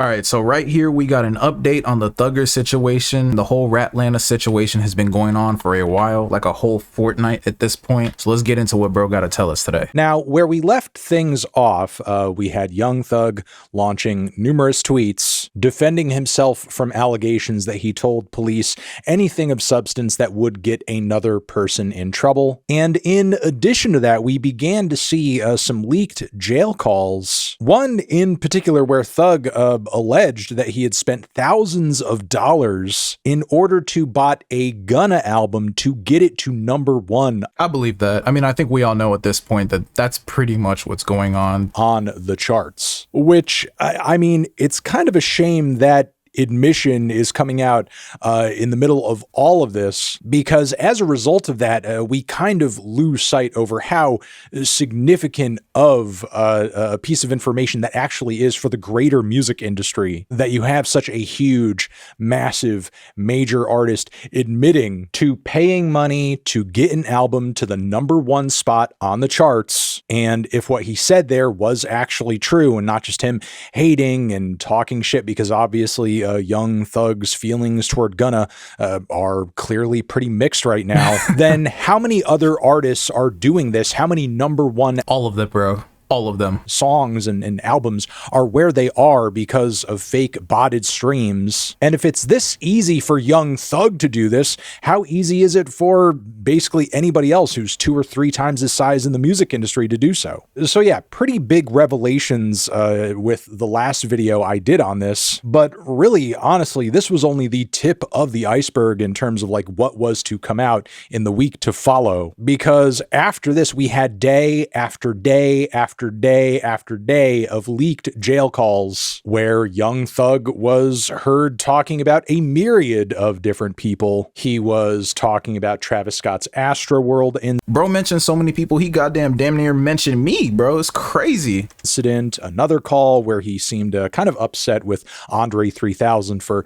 All right, so right here we got an update on the Thugger situation. The whole Ratlanta situation has been going on for a while, like a whole fortnight at this point. So let's get into what bro got to tell us today. Now, where we left things off, we had Young Thug launching numerous tweets defending himself from allegations that he told police anything of substance that would get another person in trouble. And in addition to that, we began to see some leaked jail calls. One in particular where Thug alleged that he had spent thousands of dollars in order to bought a Gunna album to get it to #1. I believe that. I mean, I think we all know at this point that that's pretty much what's going on the charts, which I mean, it's kind of a shame that admission is coming out in the middle of all of this, because as a result of that, we kind of lose sight over how significant of a piece of information that actually is for the greater music industry, that you have such a huge, massive, major artist admitting to paying money to get an album to the #1 spot on the charts. And if what he said there was actually true and not just him hating and talking shit, because obviously Young Thug's feelings toward Gunna are clearly pretty mixed right now, then how many other artists are doing this? How many #1? All of them, bro. All of them. Songs and albums are where they are because of fake botted streams. And if it's this easy for Young Thug to do this, how easy is it for basically anybody else who's 2 or 3 times his size in the music industry to do so? So yeah, pretty big revelations with the last video I did on this. But really, honestly, this was only the tip of the iceberg in terms of like what was to come out in the week to follow. Because after this, we had day after day after day after day of leaked jail calls where Young Thug was heard talking about a myriad of different people. He was talking about Travis Scott's Astroworld bro mentioned so many people, he damn near mentioned me, bro. It's crazy. Incident. Another call where he seemed kind of upset with Andre 3000 for,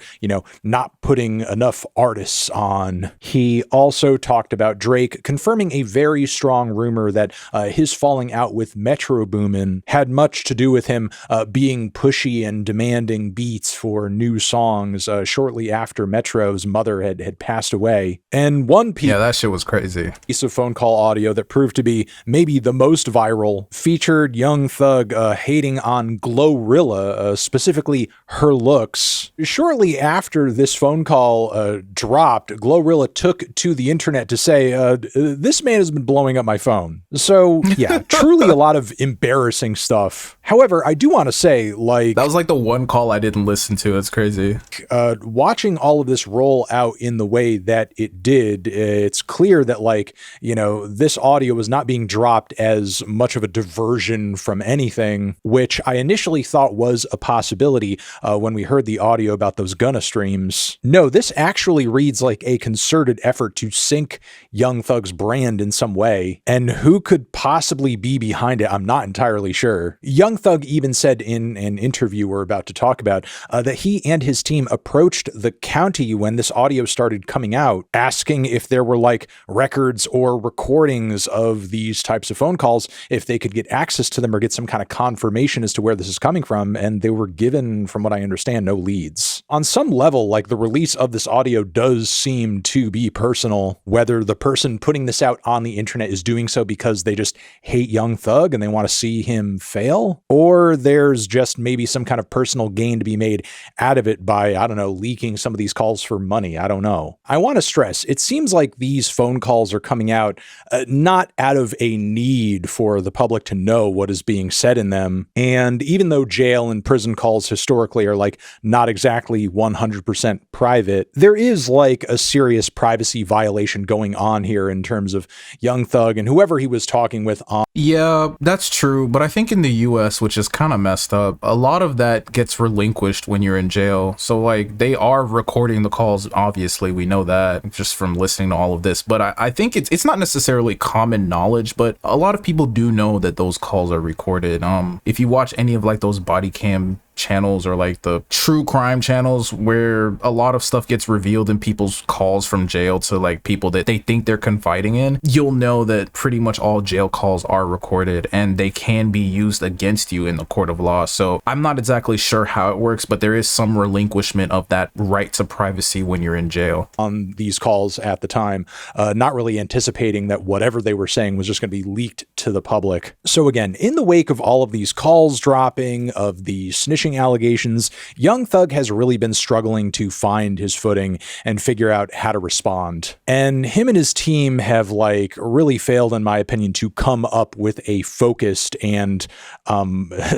not putting enough artists on. He also talked about Drake confirming a very strong rumor that his falling out with Metro Boomin had much to do with him being pushy and demanding beats for new songs shortly after Metro's mother had passed away. And one piece, yeah, that shit was crazy. Piece of phone call audio that proved to be maybe the most viral featured Young Thug hating on Glorilla, specifically her looks. Shortly after this phone call dropped, Glorilla took to the internet to say, this man has been blowing up my phone. So yeah, truly a lot of embarrassing stuff. However, I do want to say, like, that was like the one call I didn't listen to. It's crazy. Watching all of this roll out in the way that it did, it's clear that, like, this audio was not being dropped as much of a diversion from anything, which I initially thought was a possibility when we heard the audio about those Gunna streams. No, this actually reads like a concerted effort to sink Young Thug's brand in some way. And who could possibly be behind it? I'm not entirely sure. Young Thug even said in an interview we're about to talk about that he and his team approached the county when this audio started coming out, asking if there were like records or recordings of these types of phone calls, if they could get access to them or get some kind of confirmation as to where this is coming from. And they were given, from what I understand, no leads. On some level, like, the release of this audio does seem to be personal, whether the person putting this out on the internet is doing so because they just hate Young Thug and they want to see him fail, or there's just maybe some kind of personal gain to be made out of it by, I don't know, leaking some of these calls for money. I don't know. I want to stress, it seems like these phone calls are coming out not out of a need for the public to know what is being said in them. And even though jail and prison calls historically are like not exactly 100% private, there is like a serious privacy violation going on here in terms of Young Thug and whoever he was talking with on. Yeah, that's true. But I think in the US, which is kind of messed up, a lot of that gets relinquished when you're in jail. So like they are recording the calls. Obviously, we know that just from listening to all of this. But I think it's not necessarily common knowledge, but a lot of people do know that those calls are recorded. If you watch any of like those body cam channels or like the true crime channels where a lot of stuff gets revealed in people's calls from jail to like people that they think they're confiding in, you'll know that pretty much all jail calls are recorded and they can be used against you in the court of law. So I'm not exactly sure how it works, but there is some relinquishment of that right to privacy when you're in jail. On these calls at the time, not really anticipating that whatever they were saying was just going to be leaked to the public. So again, in the wake of all of these calls dropping, of the snitching allegations, Young Thug has really been struggling to find his footing and figure out how to respond. And him and his team have like really failed, in my opinion, to come up with a focused and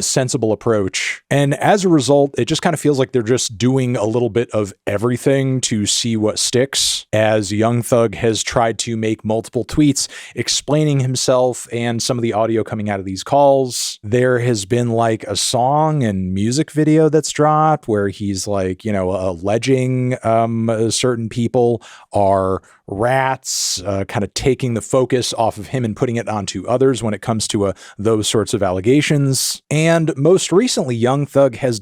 sensible approach. And as a result, it just kind of feels like they're just doing a little bit of everything to see what sticks, as Young Thug has tried to make multiple tweets explaining himself and some of the audio coming out of these calls. There has been like a song and music video that's dropped where he's like, alleging certain people are rats, kind of taking the focus off of him and putting it onto others when it comes to those sorts of allegations. And most recently, Young Thug has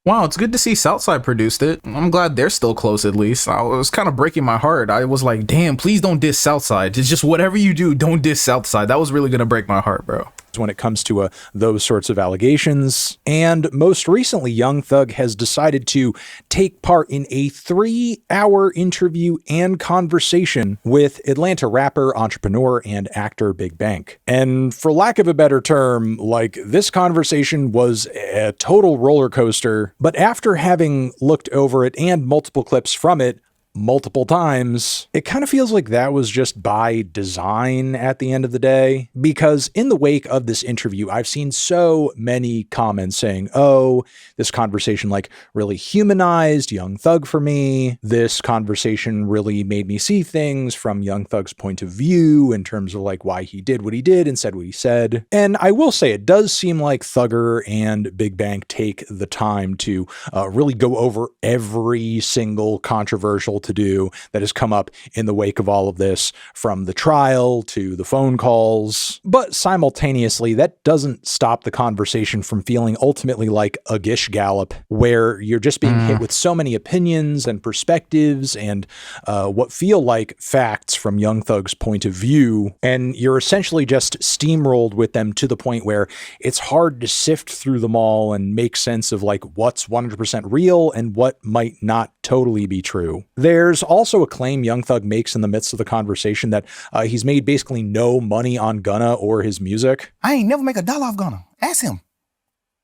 Wow, it's good to see Southside produced it. I'm glad they're still close at least. I was kind of breaking my heart. I was like, damn, please don't diss Southside. It's just whatever you do, don't diss Southside. That was really going to break my heart, bro. When it comes to those sorts of allegations. And most recently, Young Thug has decided to take part in a 3-hour interview and conversation with Atlanta rapper, entrepreneur, and actor Big Bank. And for lack of a better term, like, this conversation was a total roller coaster. But after having looked over it and multiple clips from it multiple times, it kind of feels like that was just by design at the end of the day, because in the wake of this interview, I've seen so many comments saying, oh, this conversation like really humanized Young Thug for me. This conversation really made me see things from Young Thug's point of view in terms of like why he did what he did and said what he said. And I will say it does seem like Thugger and Big Bank take the time to really go over every single controversial to-do that has come up in the wake of all of this, from the trial to the phone calls. But simultaneously, that doesn't stop the conversation from feeling ultimately like a Gish Gallop, where you're just being hit with so many opinions and perspectives and what feel like facts from Young Thug's point of view, and you're essentially just steamrolled with them to the point where it's hard to sift through them all and make sense of like what's 100% real and what might not totally be true. There's also a claim Young Thug makes in the midst of the conversation that he's made basically no money on Gunna or his music. I ain't never make $1 off Gunna. Ask him.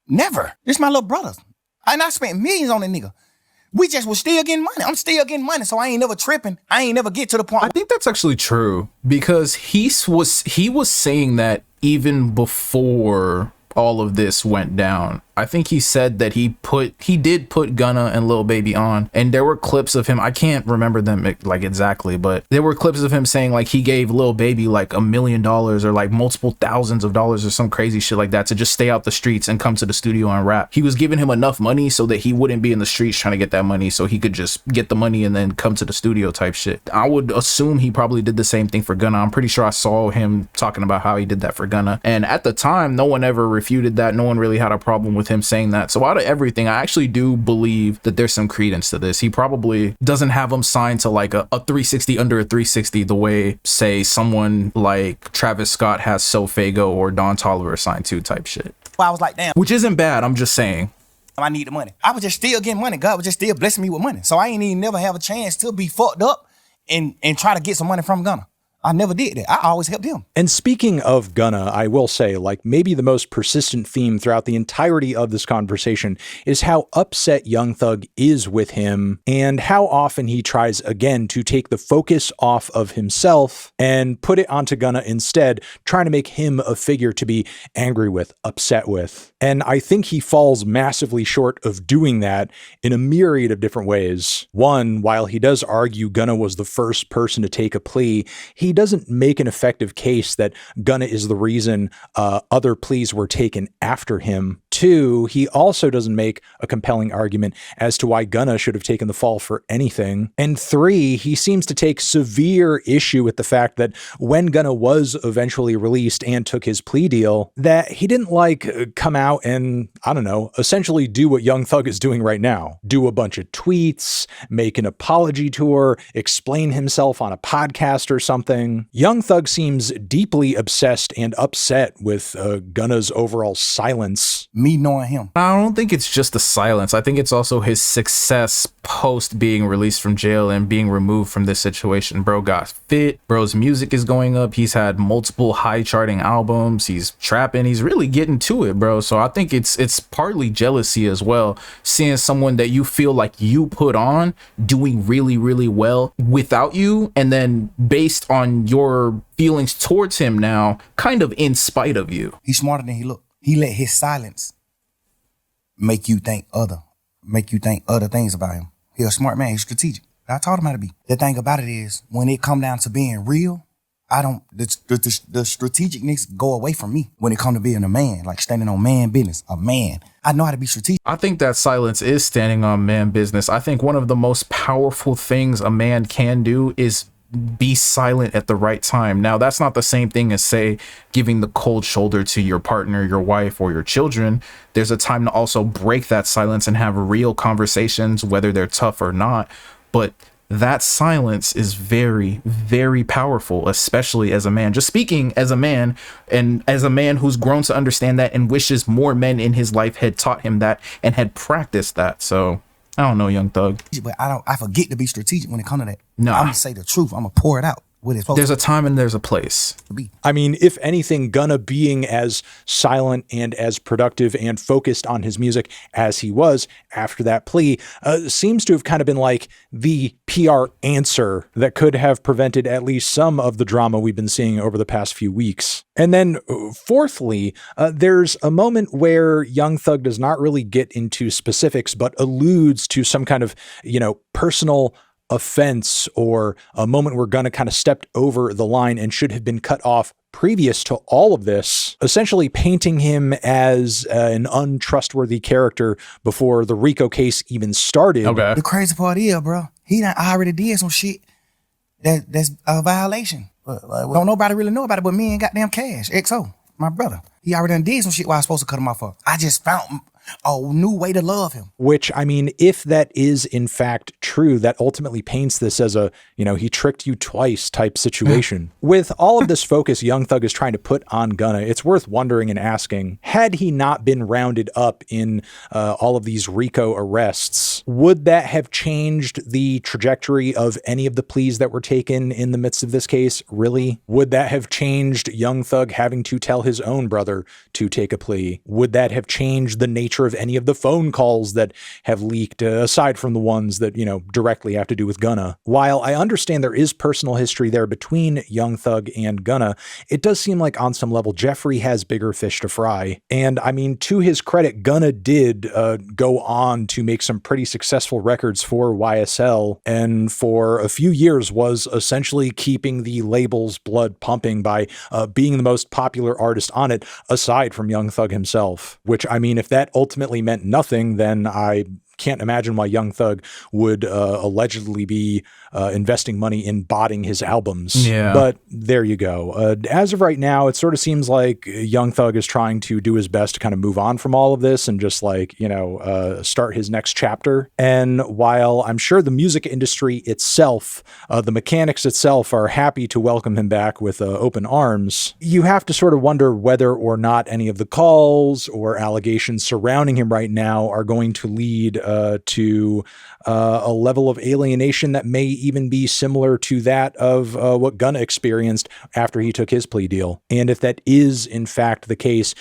Never. This my little brother. I spent millions on that nigga. We just was still getting money. I'm still getting money, so I ain't never tripping. I ain't never get to the point. I think that's actually true, because he was saying that even before all of this went down. I think he said that he did put Gunna and Lil Baby on, and there were clips of him, I can't remember them like exactly, but there were clips of him saying like he gave Lil Baby like $1 million or like multiple thousands of dollars or some crazy shit like that to just stay out the streets and come to the studio and rap. He was giving him enough money so that he wouldn't be in the streets trying to get that money, so he could just get the money and then come to the studio type shit. I would assume he probably did the same thing for Gunna. I'm pretty sure I saw him talking about how he did that for Gunna, and at the time no one ever refuted that. No one really had a problem with him saying that. So out of everything, I actually do believe that there's some credence to this. He probably doesn't have him signed to like a 360 under a 360 the way, say, someone like Travis Scott has Sofago or Don Toliver signed to type shit. Well, I was like, damn. Which isn't bad, I'm just saying. I need the money. I was just still getting money. God was just still blessing me with money. So I ain't even never have a chance to be fucked up and try to get some money from Gunna. I never did that. I always helped him. And speaking of Gunna, I will say, like, maybe the most persistent theme throughout the entirety of this conversation is how upset Young Thug is with him and how often he tries again to take the focus off of himself and put it onto Gunna instead, trying to make him a figure to be angry with, upset with. And I think he falls massively short of doing that in a myriad of different ways. One, while he does argue Gunna was the first person to take a plea, he he doesn't make an effective case that Gunna is the reason other pleas were taken after him. 2, he also doesn't make a compelling argument as to why Gunna should have taken the fall for anything. And 3, he seems to take severe issue with the fact that when Gunna was eventually released and took his plea deal, that he didn't come out and, I don't know, essentially do what Young Thug is doing right now. Do a bunch of tweets, make an apology tour, explain himself on a podcast or something. Young Thug seems deeply obsessed and upset with Gunna's overall silence. Me knowing him. I don't think it's just the silence. I think it's also his success post being released from jail and being removed from this situation. Bro got fit. Bro's music is going up. He's had multiple high charting albums. He's trapping. He's really getting to it, bro. So I think it's partly jealousy as well. Seeing someone that you feel like you put on doing really, really well without you, and then based on your feelings towards him now, kind of in spite of you. He's smarter than he look. He let his silence make you think other things about him. He's a smart man. He's strategic. I taught him how to be. The thing about it is, when it come down to being real, the strategicness go away from me when it come to being a man, like standing on man business, a man. I know how to be strategic. I think that silence is standing on man business. I think one of the most powerful things a man can do is be silent at the right time. Now, that's not the same thing as, say, giving the cold shoulder to your partner, your wife, or your children. There's a time to also break that silence and have real conversations, whether they're tough or not. But that silence is very, very powerful, especially as a man. Just speaking as a man, and as a man who's grown to understand that and wishes more men in his life had taught him that and had practiced that. So I don't know, Young Thug. But I forget to be strategic when it comes to that. No. I'm gonna say the truth. I'm gonna pour it out. There's a time and there's a place to be. I mean, if anything, Gunna being as silent and as productive and focused on his music as he was after that plea seems to have kind of been like the PR answer that could have prevented at least some of the drama we've been seeing over the past few weeks. And then fourthly, there's a moment where Young Thug does not really get into specifics, but alludes to some kind of, personal offense or a moment where Gunna kind of stepped over the line and should have been cut off previous to all of this, essentially painting him as an untrustworthy character before the RICO case even started. Okay. The crazy part is, bro, he done already did some shit that's a violation. Don't nobody really know about it but me and goddamn Cash, XO, my brother. He already done did some shit while I was supposed to cut him off for. I just found a new way to love him. Which, I mean, if that is in fact true, that ultimately paints this as a, he tricked you twice type situation. With all of this focus Young Thug is trying to put on Gunna, it's worth wondering and asking, had he not been rounded up in all of these RICO arrests, would that have changed the trajectory of any of the pleas that were taken in the midst of this case? Really? Would that have changed Young Thug having to tell his own brother to take a plea? Would that have changed the nature of any of the phone calls that have leaked, aside from the ones that, directly have to do with Gunna? While I understand there is personal history there between Young Thug and Gunna, it does seem like on some level Jeffrey has bigger fish to fry. And I mean, to his credit, Gunna did go on to make some pretty successful records for YSL, and for a few years was essentially keeping the label's blood pumping by being the most popular artist on it, aside from Young Thug himself. Which, I mean, if that ultimately meant nothing, then I can't imagine why Young Thug would allegedly be investing money in botting his albums. Yeah. But there you go. As of right now, it sort of seems like Young Thug is trying to do his best to kind of move on from all of this and just start his next chapter. And while I'm sure the music industry itself, the mechanics itself are happy to welcome him back with open arms, you have to sort of wonder whether or not any of the calls or allegations surrounding him right now are going to lead to a level of alienation that may even be similar to that of what Gunna experienced after he took his plea deal. And if that is in fact the case,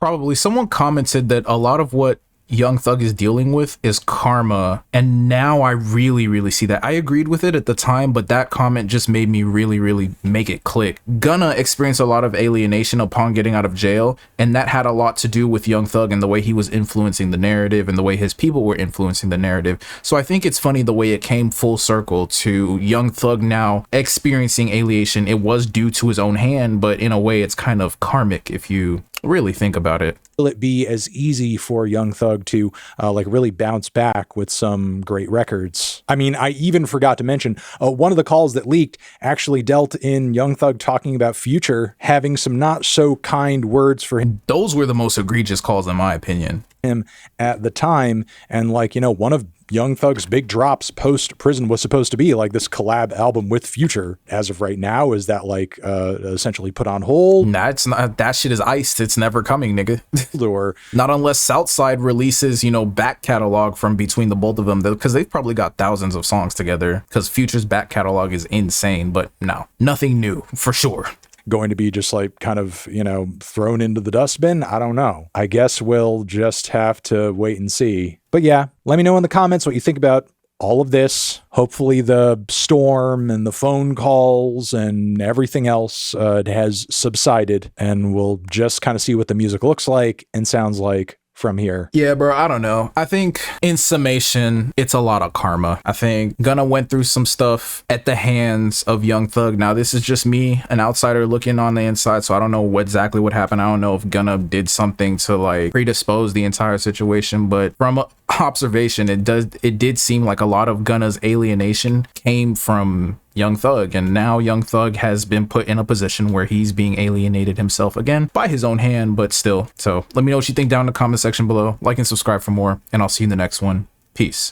Probably someone commented that a lot of what Young Thug is dealing with is karma. And now I really, really see that. I agreed with it at the time, but that comment just made me really, really make it click. Gunna experienced a lot of alienation upon getting out of jail, and that had a lot to do with Young Thug and the way he was influencing the narrative and the way his people were influencing the narrative. So I think it's funny the way it came full circle to Young Thug now experiencing alienation. It was due to his own hand, but in a way it's kind of karmic if you really think about it. Will it be as easy for Young Thug to like really bounce back with some great records? I mean, I even forgot to mention one of the calls that leaked actually dealt in Young Thug talking about Future having some not so kind words for him. Those were the most egregious calls in my opinion. Him at the time, and like, you know, one of Young Thug's big drops post prison was supposed to be like this collab album with Future. As of right now, is that like essentially put on hold? Nah, it's not. That shit is iced. It's never coming, nigga. Or not unless Southside releases, you know, back catalog from between the both of them, because they've probably got thousands of songs together, because Future's back catalog is insane. But no, nothing new for sure. Going to be just like kind of, you know, thrown into the dustbin? I don't know. I guess we'll just have to wait and see. But yeah, let me know in the comments what you think about all of this. Hopefully the storm and the phone calls and everything else has subsided, and we'll just kind of see what the music looks like and sounds like from here. Yeah, bro, I don't know. I think in summation, it's a lot of karma. I think Gunna went through some stuff at the hands of Young Thug. Now, this is just me, an outsider looking on the inside, so I don't know exactly what happened. I don't know if Gunna did something to like predispose the entire situation, but from observation, it did seem like a lot of Gunna's alienation came from Young Thug, and now Young Thug has been put in a position where he's being alienated himself again by his own hand, but still. So let me know what you think down in the comment section below. Like and subscribe for more, and I'll see you in the next one. Peace.